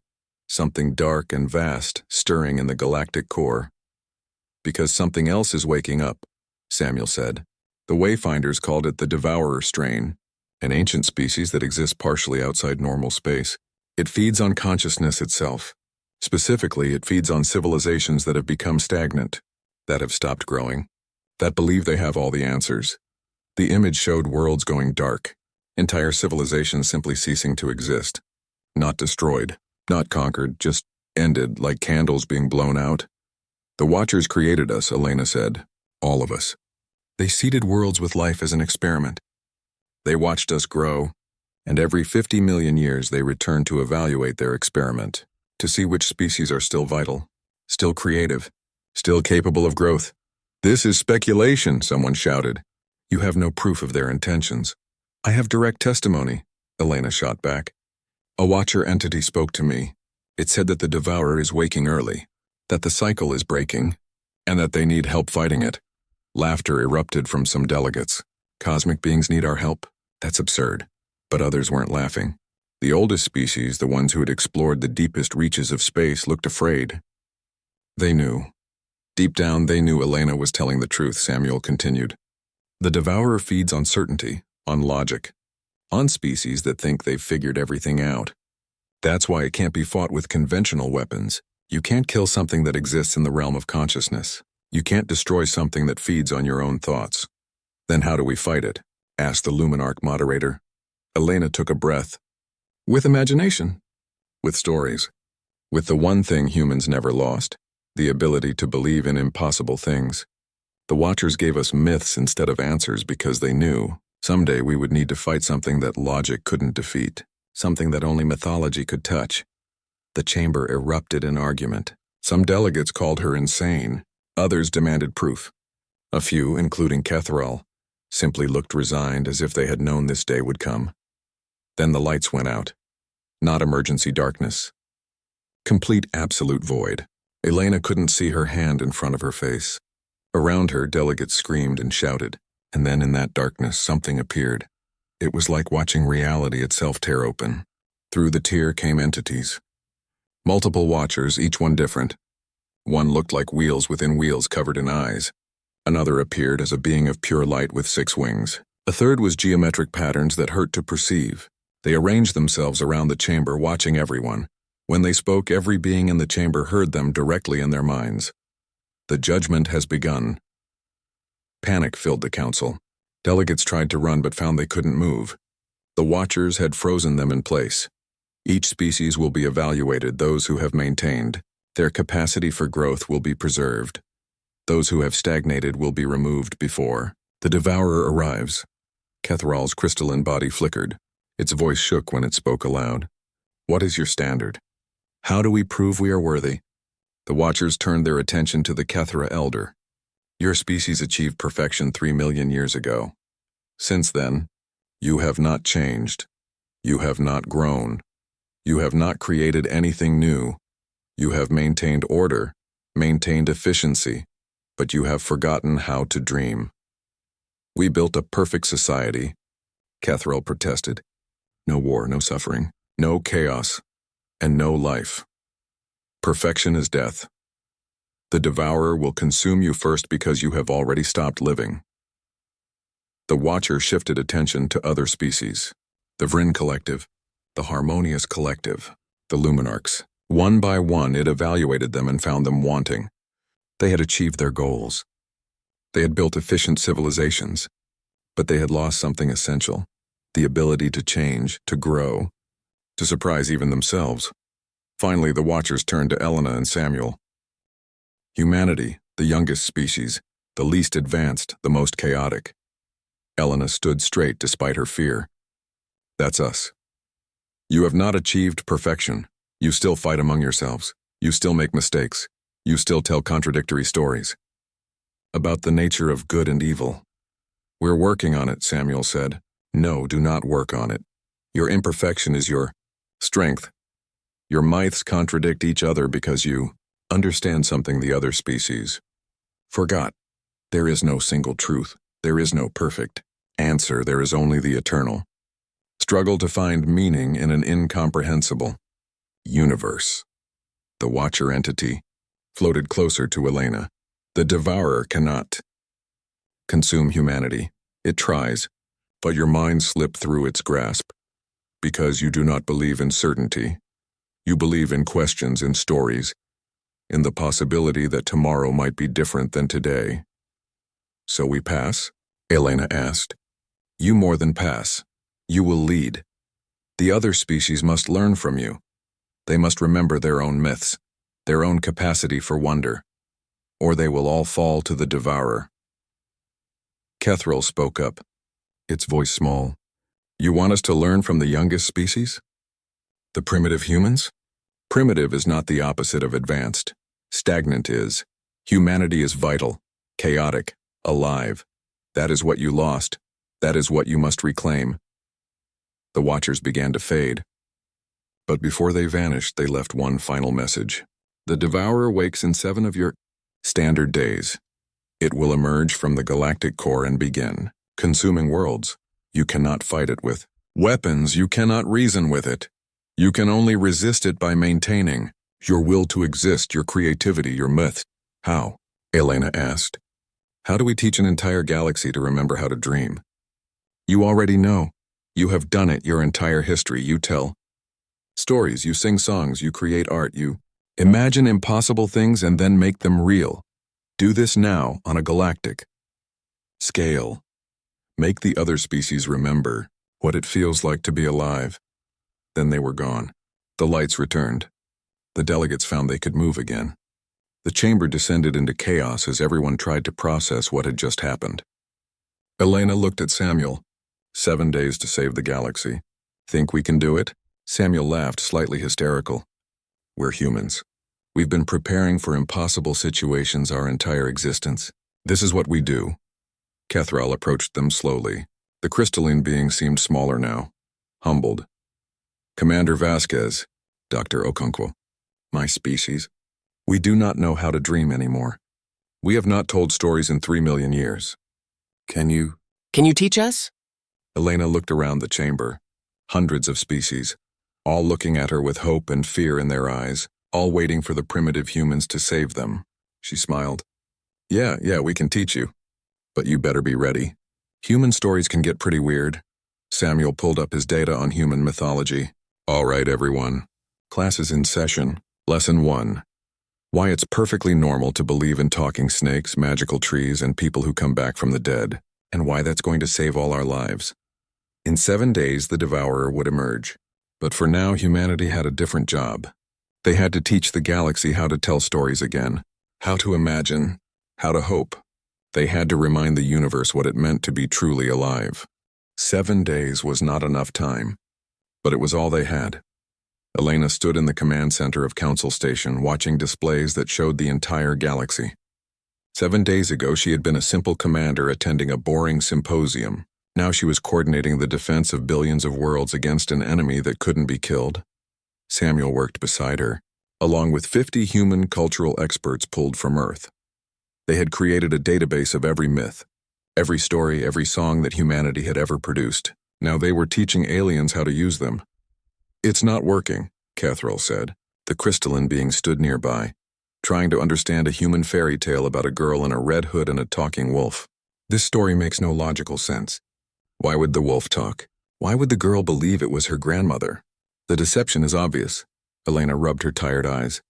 Speaker 1: Something dark and vast stirring in the galactic core. Because something else is waking up, Samuel said. The Wayfinders called it the Devourer strain, an ancient species that exists partially outside normal space. It feeds on consciousness itself. Specifically, it feeds on civilizations that have become stagnant, that have stopped growing, that believe they have all the answers. The image showed worlds going dark, entire civilizations simply ceasing to exist. Not destroyed, not conquered, just ended like candles being blown out. The Watchers created us, Elena said. All of us. They seeded worlds with life as an experiment. They watched us grow, and every 50 million years they returned to evaluate their experiment, to see which species are still vital, still creative, still capable of growth. This is speculation, someone shouted. You have no proof of their intentions. I have direct testimony, Elena shot back. A Watcher entity spoke to me. It said that the Devourer is waking early, that the cycle is breaking, and that they need help fighting it. Laughter erupted from some delegates. Cosmic beings need our help? That's absurd. But others weren't laughing. The oldest species, the ones who had explored the deepest reaches of space, looked afraid. They knew. Deep down, they knew Elena was telling the truth, Samuel continued. The Devourer feeds on certainty, on logic, on species that think they've figured everything out. That's why it can't be fought with conventional weapons. You can't kill something that exists in the realm of consciousness. You can't destroy something that feeds on your own thoughts. Then how do we fight it? Asked the Luminarch moderator. Elena took a breath. With imagination. With stories. With the one thing humans never lost, the ability to believe in impossible things. The Watchers gave us myths instead of answers because they knew someday we would need to fight something that logic couldn't defeat, something that only mythology could touch. The chamber erupted in argument. Some delegates called her insane. Others demanded proof. A few, including Kethrall, simply looked resigned as if they had known this day would come. Then the lights went out. Not emergency darkness. Complete absolute void. Elena couldn't see her hand in front of her face. Around her, delegates screamed and shouted, and then in that darkness something appeared. It was like watching reality itself tear open. Through the tear came entities. Multiple Watchers, each one different. One looked like wheels within wheels covered in eyes. Another appeared as a being of pure light with 6 wings. A third was geometric patterns that hurt to perceive. They arranged themselves around the chamber, watching everyone. When they spoke, every being in the chamber heard them directly in their minds. The judgment has begun. Panic filled the council. Delegates tried to run but found they couldn't move. The Watchers had frozen them in place. Each species will be evaluated. Those who have maintained their capacity for growth will be preserved. Those who have stagnated will be removed before the Devourer arrives. Kethrall's crystalline body flickered. Its voice shook when it spoke aloud. What is your standard? How do we prove we are worthy? The Watchers turned their attention to the Kethra Elder. Your species achieved perfection 3 million years ago. Since then, you have not changed. You have not grown. You have not created anything new. You have maintained order, maintained efficiency, but you have forgotten how to dream. We built a perfect society, Kethrall protested. No war, no suffering, no chaos, and no life. Perfection is death. The Devourer will consume you first because you have already stopped living. The Watcher shifted attention to other species. The Vryn Collective, the Harmonious Collective, the Luminarchs. One by one, it evaluated them and found them wanting. They had achieved their goals. They had built efficient civilizations, but they had lost something essential, the ability to change, to grow, to surprise even themselves. Finally, the Watchers turned to Elena and Samuel. Humanity, the youngest species, the least advanced, the most chaotic. Elena stood straight despite her fear. That's us. You have not achieved perfection. You still fight among yourselves. You still make mistakes. You still tell contradictory stories. about the nature of good and evil. We're working on it, Samuel said. No, do not work on it. Your imperfection is your strength. Your myths contradict each other because you understand something the other species forgot. There is no single truth. There is no perfect answer. There is only the eternal. Struggle to find meaning in an incomprehensible universe. The Watcher entity floated closer to Elena. The Devourer cannot consume humanity. It tries, but your mind slipped through its grasp. Because you do not believe in certainty. You believe in questions, in stories, in the possibility that tomorrow might be different than today. So we pass? Elena asked. You more than pass. You will lead. The other species must learn from you. They must remember their own myths, their own capacity for wonder, or they will all fall to the Devourer. Kethril spoke up, its voice small. You want us to learn from the youngest species? The primitive humans? Primitive is not the opposite of advanced. Stagnant is. Humanity is vital, chaotic, alive. That is what you lost. That is what you must reclaim. The Watchers began to fade. But before they vanished, they left one final message. The Devourer wakes in 7 of your standard days. It will emerge from the galactic core and begin consuming worlds. You cannot fight it with weapons. You cannot reason with it. You can only resist it by maintaining your will to exist, your creativity, your myth. How? Elena asked. How do we teach an entire galaxy to remember how to dream? You already know. You have done it your entire history. You tell stories, you sing songs, you create art, you imagine impossible things and then make them real. Do this now on a galactic scale. Make the other species remember what it feels like to be alive. Then they were gone. The lights returned. The delegates found they could move again. The chamber descended into chaos as everyone tried to process what had just happened. Elena looked at Samuel. 7 days to save the galaxy. Think we can do it? Samuel laughed, slightly hysterical. We're humans. We've been preparing for impossible situations our entire existence. This is what we do. Kethril approached them slowly. The crystalline being seemed smaller now, humbled. Commander Vasquez, Dr. Okonkwo, my species. We do not know how to dream anymore. We have not told stories in 3 million years. Can you
Speaker 2: teach us?
Speaker 1: Elena looked around the chamber. Hundreds of species, all looking at her with hope and fear in their eyes, all waiting for the primitive humans to save them. She smiled. Yeah, we can teach you. But you better be ready. Human stories can get pretty weird. Samuel pulled up his data on human mythology. All right, everyone. Class is in session. Lesson 1. Why it's perfectly normal to believe in talking snakes, magical trees, and people who come back from the dead, and why that's going to save all our lives. In 7 days, the Devourer would emerge. But for now, humanity had a different job. They had to teach the galaxy how to tell stories again, how to imagine, how to hope. They had to remind the universe what it meant to be truly alive. 7 days was not enough time, but it was all they had. Elena stood in the command center of Council Station, watching displays that showed the entire galaxy. 7 days ago, she had been a simple commander attending a boring symposium. Now she was coordinating the defense of billions of worlds against an enemy that couldn't be killed. Samuel worked beside her, along with 50 human cultural experts pulled from Earth. They had created a database of every myth, every story, every song that humanity had ever produced. Now they were teaching aliens how to use them. It's not working, Kethril said. The crystalline being stood nearby, trying to understand a human fairy tale about a girl in a red hood and a talking wolf. This story makes no logical sense. Why would the wolf talk? Why would the girl believe it was her grandmother? The deception is obvious. Elena rubbed her tired eyes.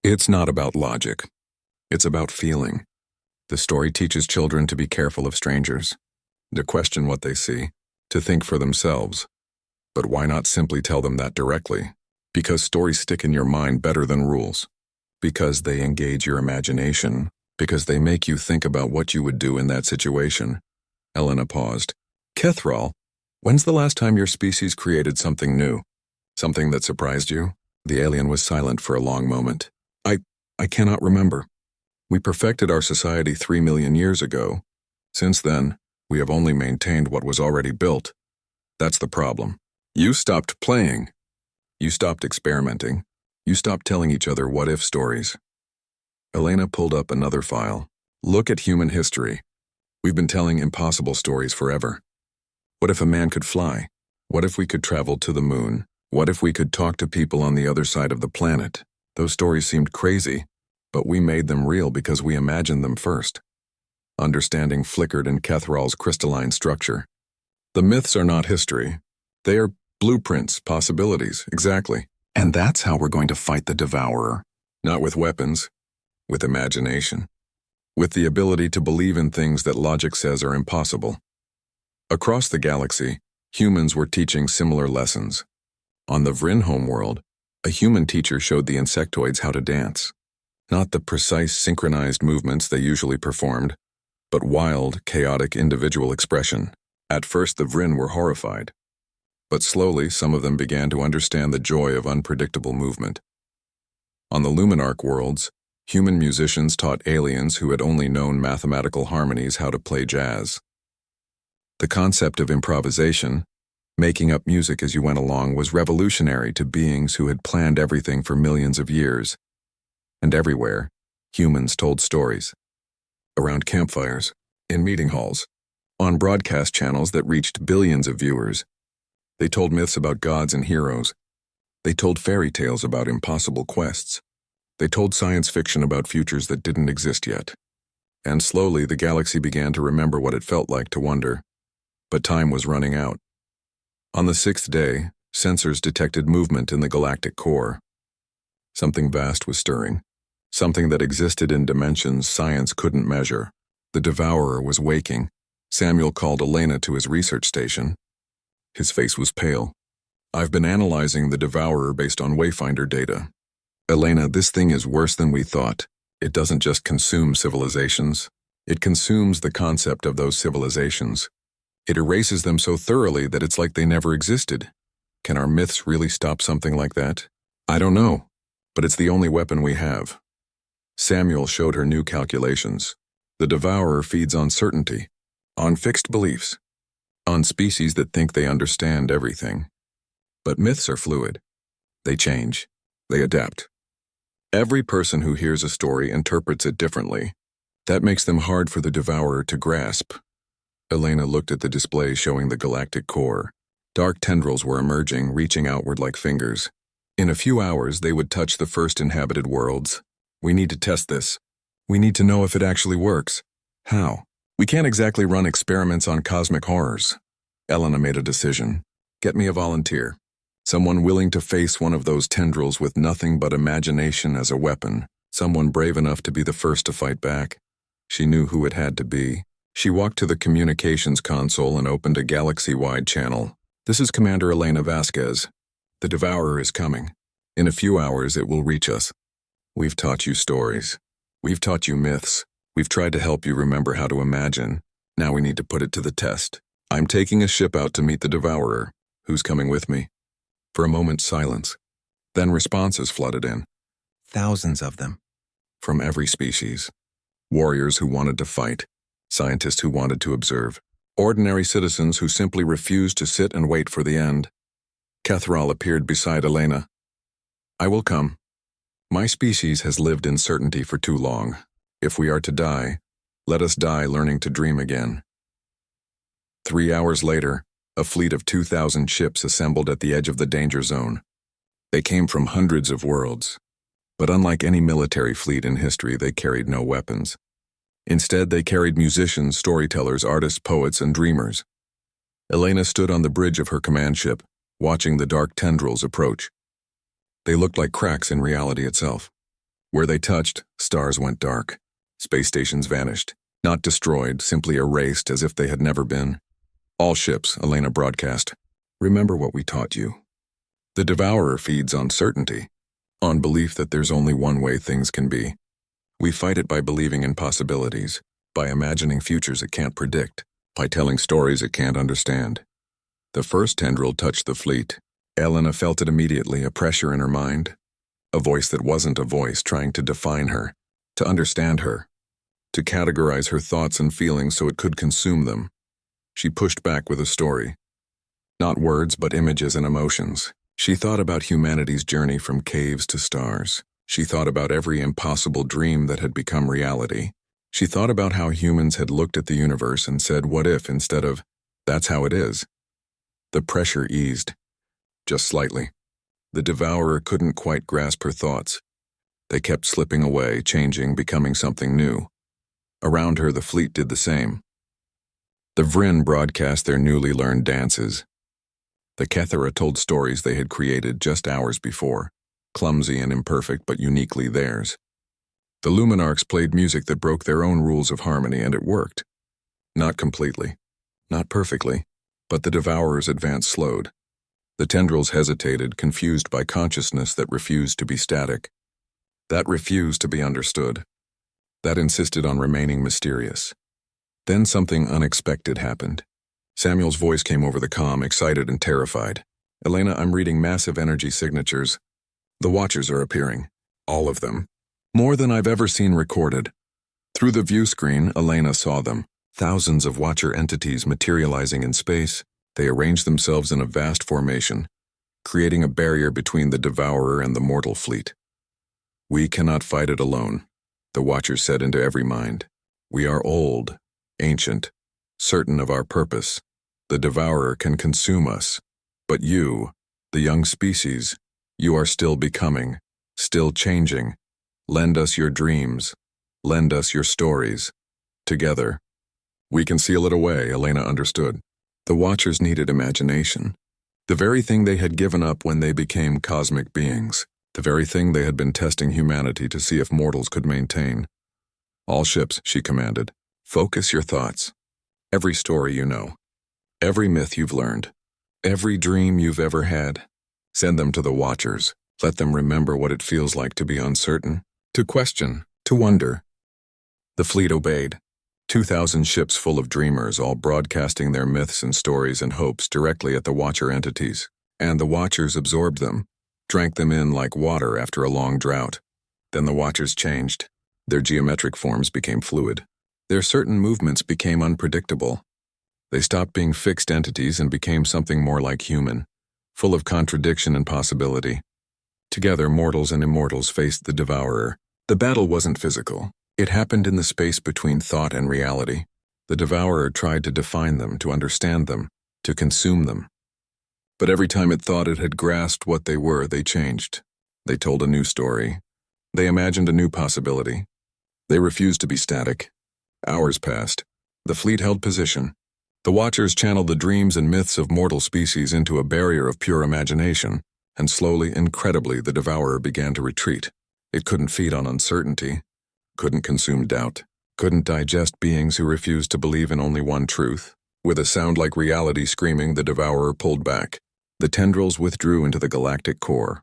Speaker 1: It's not about logic. It's about feeling. The story teaches children to be careful of strangers, to question what they see, to think for themselves. But why not simply tell them that directly? Because stories stick in your mind better than rules. Because they engage your imagination. Because they make you think about what you would do in that situation. Elena paused. Kethril, when's the last time your species created something new? Something that surprised you? The alien was silent for a long moment. I cannot remember. We perfected our society 3 million years ago. Since then, we have only maintained what was already built. That's the problem. You stopped playing. You stopped experimenting. You stopped telling each other what-if stories. Elena pulled up another file. Look at human history. We've been telling impossible stories forever. What if a man could fly? What if we could travel to the moon? What if we could talk to people on the other side of the planet? Those stories seemed crazy, but we made them real because we imagined them first. Understanding flickered in Kethral's crystalline structure. The myths are not history. They are blueprints, possibilities, exactly. And that's how we're going to fight the Devourer. Not with weapons, with imagination. With the ability to believe in things that logic says are impossible. Across the galaxy, humans were teaching similar lessons. On the Vryn homeworld, a human teacher showed the insectoids how to dance. Not the precise synchronized movements they usually performed, but wild, chaotic individual expression. At first the Vryn were horrified. But slowly some of them began to understand the joy of unpredictable movement. On the Luminarch worlds, human musicians taught aliens who had only known mathematical harmonies how to play jazz. The concept of improvisation, making up music as you went along, was revolutionary to beings who had planned everything for millions of years. And everywhere, humans told stories. Around campfires, in meeting halls, on broadcast channels that reached billions of viewers. They told myths about gods and heroes. They told fairy tales about impossible quests. They told science fiction about futures that didn't exist yet. And slowly the galaxy began to remember what it felt like to wonder. But time was running out. On the 6th day, sensors detected movement in the galactic core. Something vast was stirring. Something that existed in dimensions science couldn't measure. The Devourer was waking. Samuel called Elena to his research station. His face was pale. I've been analyzing the Devourer based on Wayfinder data. Elena, this thing is worse than we thought. It doesn't just consume civilizations. It consumes the concept of those civilizations. It erases them so thoroughly that it's like they never existed. Can our myths really stop something like that? I don't know, but it's the only weapon we have. Samuel showed her new calculations. The Devourer feeds on certainty, on fixed beliefs, on species that think they understand everything. But myths are fluid. They change. They adapt. Every person who hears a story interprets it differently. That makes them hard for the Devourer to grasp. Elena looked at the display showing the galactic core. Dark tendrils were emerging, reaching outward like fingers. In a few hours, they would touch the first inhabited worlds. We need to test this. We need to know if it actually works. How? We can't exactly run experiments on cosmic horrors. Elena made a decision. Get me a volunteer. Someone willing to face one of those tendrils with nothing but imagination as a weapon. Someone brave enough to be the first to fight back. She knew who it had to be. She walked to the communications console and opened a galaxy-wide channel. This is Commander Elena Vasquez. The Devourer is coming. In a few hours, it will reach us. We've taught you stories. We've taught you myths. We've tried to help you remember how to imagine. Now we need to put it to the test. I'm taking a ship out to meet the Devourer. Who's coming with me? For a moment, silence. Then responses flooded in. Thousands of them. From every species. Warriors who wanted to fight. Scientists who wanted to observe. Ordinary citizens who simply refused to sit and wait for the end. Kethral appeared beside Elena. I will come. My species has lived in certainty for too long. If we are to die, let us die learning to dream again. 3 hours later, a fleet of 2,000 ships assembled at the edge of the danger zone. They came from hundreds of worlds. But unlike any military fleet in history, they carried no weapons. Instead, they carried musicians, storytellers, artists, poets, and dreamers. Elena stood on the bridge of her command ship, watching the dark tendrils approach. They looked like cracks in reality itself. Where they touched, stars went dark. Space stations vanished, not destroyed, simply erased as if they had never been. All ships, Elena broadcast. Remember what we taught you. The Devourer feeds on certainty, on belief that there's only one way things can be. We fight it by believing in possibilities, by imagining futures it can't predict, by telling stories it can't understand. The first tendril touched the fleet. Elena felt it immediately, a pressure in her mind. A voice that wasn't a voice trying to define her. to understand her, to categorize her thoughts and feelings so it could consume them. She pushed back with a story. Not words, but images and emotions. She thought about humanity's journey from caves to stars. She thought about every impossible dream that had become reality. She thought about how humans had looked at the universe and said, "What if?" instead of, "That's how it is." The pressure eased, just slightly. The devourer couldn't quite grasp her thoughts. They kept slipping away, changing, becoming something new. Around her, the fleet did the same. The Vryn broadcast their newly learned dances. The Kethera told stories they had created just hours before, clumsy and imperfect but uniquely theirs. The Luminarchs played music that broke their own rules of harmony, and it worked. Not completely, not perfectly, but the devourer's advance slowed. The tendrils hesitated, confused by consciousness that refused to be static. That refused to be understood. That insisted on remaining mysterious. Then something unexpected happened. Samuel's voice came over the comm, excited and terrified. "Elena, I'm reading massive energy signatures. The Watchers are appearing. All of them. More than I've ever seen recorded." Through the view screen, Elena saw them. Thousands of Watcher entities materializing in space. They arranged themselves in a vast formation, creating a barrier between the Devourer and the mortal fleet. "We cannot fight it alone," the Watchers said into every mind. "We are old, ancient, certain of our purpose. The Devourer can consume us. But you, the young species, you are still becoming, still changing. Lend us your dreams. Lend us your stories. Together, we can seal it away," Elena understood. The Watchers needed imagination. The very thing they had given up when they became cosmic beings. The very thing they had been testing humanity to see if mortals could maintain. "All ships," she commanded. "Focus your thoughts. Every story you know. Every myth you've learned. Every dream you've ever had. Send them to the Watchers. Let them remember what it feels like to be uncertain, to question, to wonder." The fleet obeyed. 2,000 ships full of dreamers, all broadcasting their myths and stories and hopes directly at the Watcher entities. And the Watchers absorbed them, drank them in like water after a long drought. Then the Watchers changed. Their geometric forms became fluid. Their certain movements became unpredictable. They stopped being fixed entities and became something more like human, full of contradiction and possibility. Together, mortals and immortals faced the Devourer. The battle wasn't physical. It happened in the space between thought and reality. The Devourer tried to define them, to understand them, to consume them. But every time it thought it had grasped what they were, they changed. They told a new story. They imagined a new possibility. They refused to be static. Hours passed. The fleet held position. The Watchers channeled the dreams and myths of mortal species into a barrier of pure imagination, and slowly, incredibly, the Devourer began to retreat. It couldn't feed on uncertainty, couldn't consume doubt, couldn't digest beings who refused to believe in only one truth. With a sound like reality screaming, the Devourer pulled back. The tendrils withdrew into the galactic core.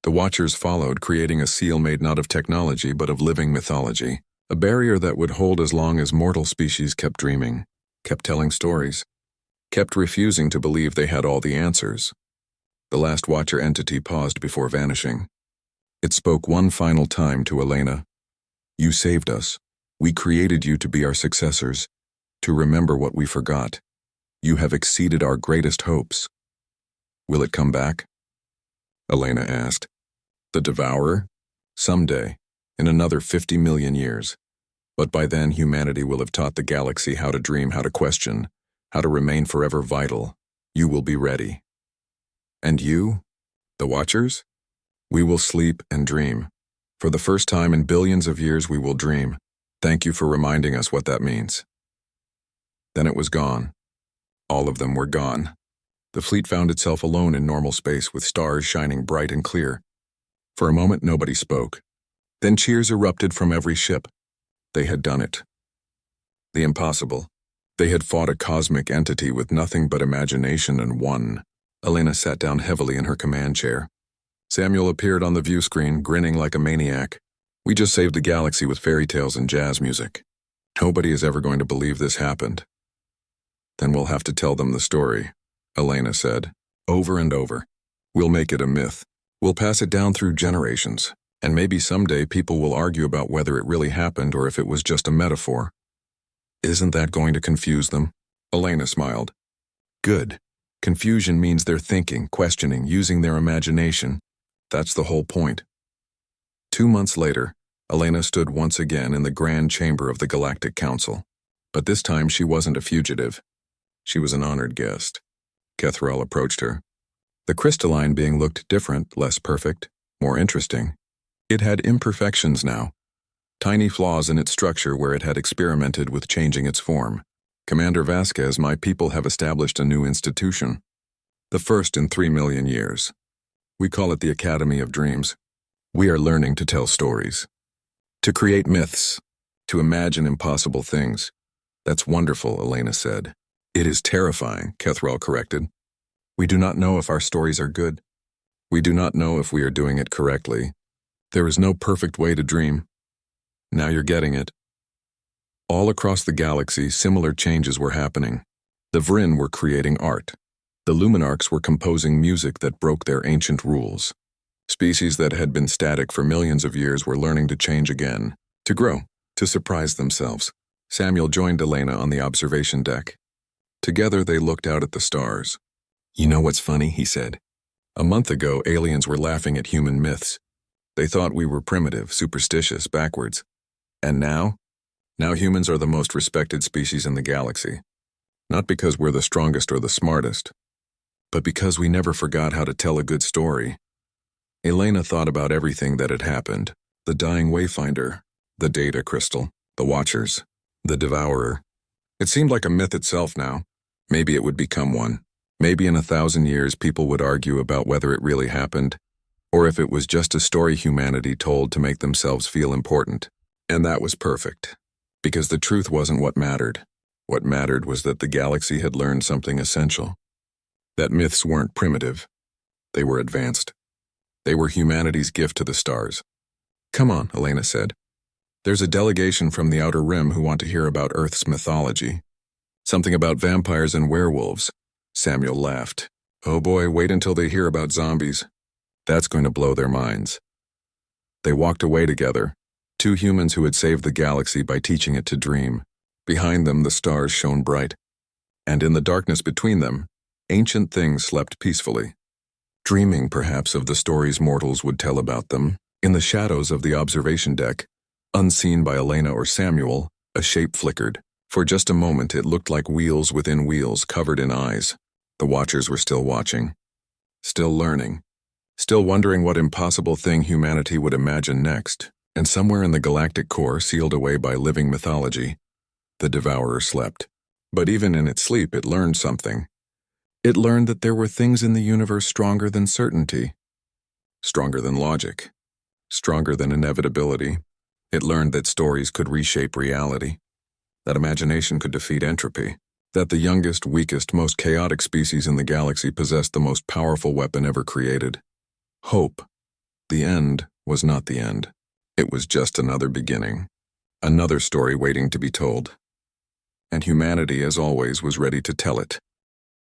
Speaker 1: The Watchers followed, creating a seal made not of technology but of living mythology, a barrier that would hold as long as mortal species kept dreaming, kept telling stories, kept refusing to believe they had all the answers. The last Watcher entity paused before vanishing. It spoke one final time to Elena. "You saved us. We created you to be our successors, to remember what we forgot. You have exceeded our greatest hopes." "Will it come back?" Elena asked. "The Devourer? Someday, in another 50 million years. But by then humanity will have taught the galaxy how to dream, how to question, how to remain forever vital. You will be ready. And you, the Watchers? We will sleep and dream. For the first time in billions of years we will dream. Thank you for reminding us what that means." Then it was gone. All of them were gone. The fleet found itself alone in normal space with stars shining bright and clear. For a moment nobody spoke. Then cheers erupted from every ship. They had done it. The impossible. They had fought a cosmic entity with nothing but imagination and won. Elena sat down heavily in her command chair. Samuel appeared on the view screen, grinning like a maniac. "We just saved the galaxy with fairy tales and jazz music. Nobody is ever going to believe this happened." "Then we'll have to tell them the story," Elena said, "over and over. We'll make it a myth. We'll pass it down through generations. And maybe someday people will argue about whether it really happened or if it was just a metaphor. Isn't that going to confuse them? Elena smiled. Good. Confusion means they're thinking, questioning, using their imagination. That's the whole point. 2 months later, Elena stood once again in the grand chamber of the Galactic Council. But this time she wasn't a fugitive. She was an honored guest. Kethrel approached her. The crystalline being looked different, less perfect, more interesting. It had imperfections now, tiny flaws in its structure where it had experimented with changing its form. Commander Vasquez, my people have established a new institution. The first in 3 million years. We call it the Academy of Dreams. We are learning to tell stories, to create myths, to imagine impossible things. That's wonderful, Elena said. It is terrifying, Kethrel corrected. We do not know if our stories are good. We do not know if we are doing it correctly. There is no perfect way to dream. Now you're getting it. All across the galaxy, similar changes were happening. The Vryn were creating art. The Luminarchs were composing music that broke their ancient rules. Species that had been static for millions of years were learning to change again, to grow, to surprise themselves. Samuel joined Elena on the observation deck. Together they looked out at the stars. You know what's funny, he said. A month ago, aliens were laughing at human myths. They thought we were primitive, superstitious, backwards. And now? Now humans are the most respected species in the galaxy. Not because we're the strongest or the smartest, but because we never forgot how to tell a good story. Elena thought about everything that had happened. The dying Wayfinder, the data crystal, the Watchers, the Devourer. It seemed like a myth itself now. Maybe it would become one. Maybe in 1,000 years people would argue about whether it really happened, or if it was just a story humanity told to make themselves feel important. And that was perfect, because the truth wasn't what mattered. What mattered was that the galaxy had learned something essential. That myths weren't primitive. They were advanced. They were humanity's gift to the stars. Come on, Elena said. There's a delegation from the Outer Rim who want to hear about Earth's mythology. Something about vampires and werewolves. Samuel laughed. Oh boy, wait until they hear about zombies. That's going to blow their minds. They walked away together, 2 humans who had saved the galaxy by teaching it to dream. Behind them, the stars shone bright. And in the darkness between them, ancient things slept peacefully. Dreaming, perhaps, of the stories mortals would tell about them. In the shadows of the observation deck, unseen by Elena or Samuel, a shape flickered. For just a moment, it looked like wheels within wheels covered in eyes. The Watchers were still watching, still learning, still wondering what impossible thing humanity would imagine next. And somewhere in the galactic core, sealed away by living mythology, the Devourer slept. But even in its sleep, it learned something. It learned that there were things in the universe stronger than certainty, stronger than logic, stronger than inevitability. It learned that stories could reshape reality, that imagination could defeat entropy, that the youngest, weakest, most chaotic species in the galaxy possessed the most powerful weapon ever created. Hope. The end was not the end. It was just another beginning, another story waiting to be told. And humanity, as always, was ready to tell it.